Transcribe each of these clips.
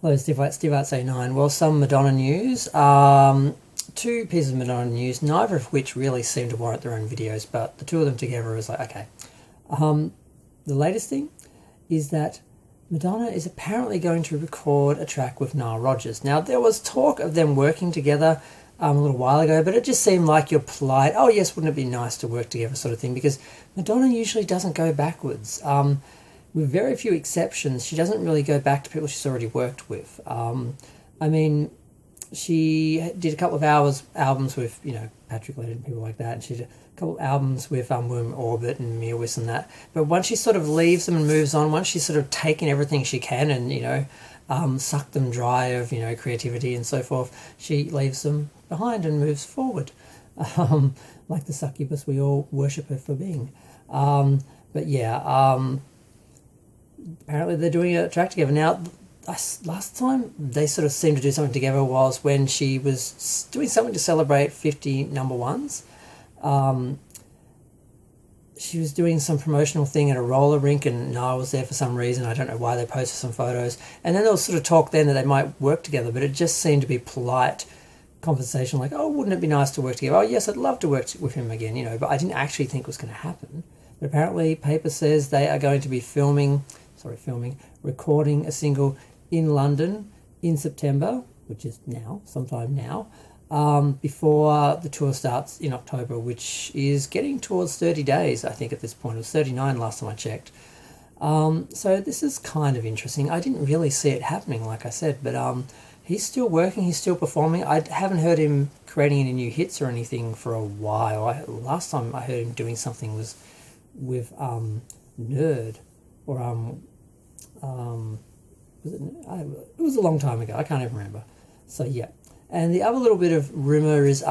Hello, Steve Arts 89. Well, some Madonna news. Two pieces of Madonna news, neither of which really seem to warrant their own videos, but the two of them together is like, okay. The latest thing is that Madonna is apparently going to record a track with Nile Rogers. Now, there was talk of them working together a little while ago, but it just seemed like your polite, oh yes, wouldn't it be nice to work together sort of thing, because Madonna usually doesn't go backwards. With very few exceptions, she doesn't really go back to people she's already worked with. I mean, she did a couple of albums with, Patrick Leonard and people like that, and she did a couple of albums with William Orbit and Mearwiss and that. But once she sort of leaves them and moves on, once she's sort of taken everything she can and, sucked them dry of, creativity and so forth, she leaves them behind and moves forward. Like the succubus we all worship her for being. But yeah, apparently they're doing a track together. Now, last time they sort of seemed to do something together was when she was doing something to celebrate 50 number ones. She was doing some promotional thing at a roller rink and Niall was there for some reason. I don't know why. They posted some photos. And then there was sort of talk then that they might work together, but it just seemed to be polite conversation like, oh, wouldn't it be nice to work together? Oh, yes, I'd love to work with him again, but I didn't actually think it was going to happen. But apparently paper says they are going to be recording a single in London in September, which is now, sometime now, before the tour starts in October, which is getting towards 30 days, I think at this point. It was 39 last time I checked. So this is kind of interesting. I didn't really see it happening, like I said, but he's still working, he's still performing. I haven't heard him creating any new hits or anything for a while. Last time I heard him doing something was with Nerd, or was it? It was a long time ago. I can't even remember. So yeah, and the other little bit of rumor is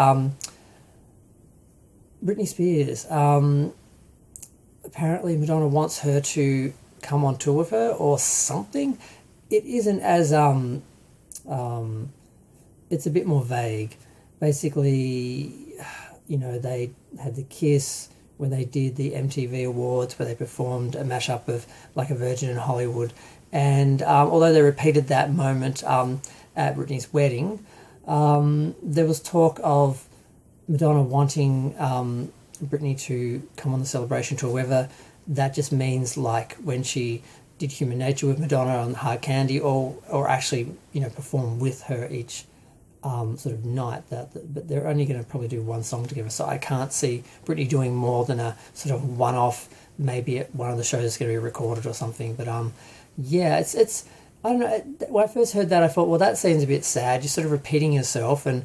Britney Spears. Apparently, Madonna wants her to come on tour with her or something. It isn't as it's a bit more vague. Basically, they had the Kiss when they did the MTV Awards, where they performed a mashup of Like a Virgin in Hollywood. And although they repeated that moment at Britney's wedding, there was talk of Madonna wanting Britney to come on the celebration tour, whether that just means like when she did Human Nature with Madonna on Hard Candy, or actually, perform with her each sort of night. But they're only going to probably do one song together, so I can't see Britney doing more than a sort of one-off, maybe at one of the shows is going to be recorded or something. But yeah, it's I don't know. When I first heard that, I thought, well, that seems a bit sad. You're sort of repeating yourself, and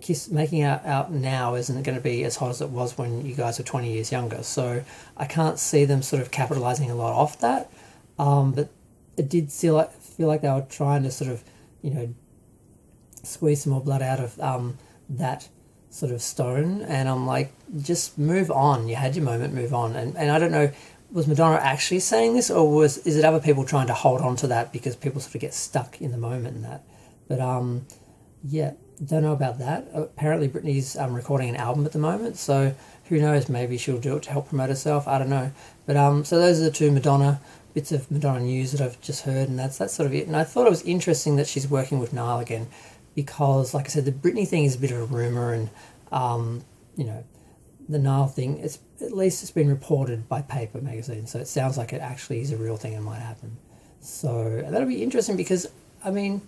Kiss making out now isn't going to be as hot as it was when you guys were 20 years younger. So I can't see them sort of capitalizing a lot off that. But it did feel like they were trying to sort of, squeeze some more blood out of that sort of stone. And I'm like, just move on. You had your moment, move on. And I don't know, was Madonna actually saying this, or is it other people trying to hold on to that because people sort of get stuck in the moment and that? But yeah, don't know about that. Apparently Britney's recording an album at the moment, so who knows, maybe she'll do it to help promote herself. I don't know. But so those are the two bits of Madonna news that I've just heard, and that's sort of it. And I thought it was interesting that she's working with Niall again, because like I said, the Britney thing is a bit of a rumour, and the Niall thing, at least it's been reported by Paper magazine, so it sounds like it actually is a real thing and might happen. So that'll be interesting, because I mean,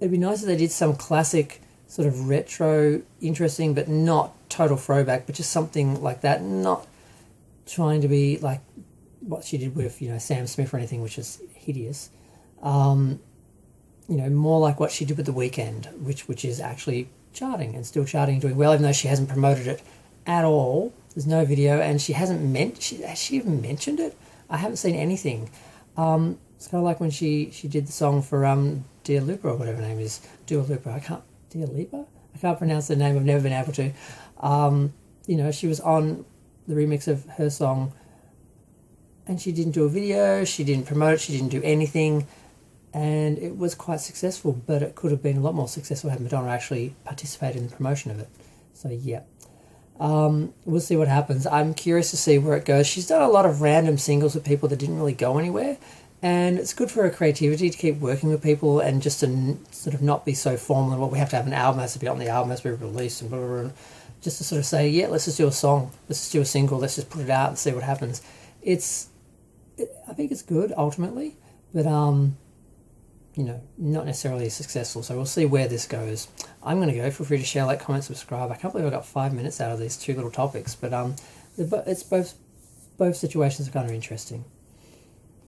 it'd be nice if they did some classic sort of retro interesting, but not total throwback, but just something like that, not trying to be like what she did with Sam Smith or anything, which is hideous. More like what she did with The Weeknd, which is actually charting and still charting, doing well, even though she hasn't promoted it at all. There's no video, and she hasn't has she even mentioned it? I haven't seen anything. It's kind of like when she did the song for Dua Lipa, or whatever her name is, Dua Lipa. Dua Lipa? I can't pronounce the name. I've never been able to. She was on the remix of her song, and she didn't do a video. She didn't promote it. She didn't do anything. And it was quite successful, but it could have been a lot more successful had Madonna actually participated in the promotion of it. So, yeah. We'll see what happens. I'm curious to see where it goes. She's done a lot of random singles with people that didn't really go anywhere. And it's good for her creativity to keep working with people and just to sort of not be so formal. Well, we have to have an album, has to be on the album, has to be released, and blah, blah, blah. And just to sort of say, yeah, let's just do a song, let's just do a single, let's just put it out and see what happens. I think it's good ultimately, but not necessarily successful. So we'll see where this goes. I'm going to go. Feel free to share, like, comment, subscribe. I can't believe I got 5 minutes out of these two little topics, but it's both situations are kind of interesting.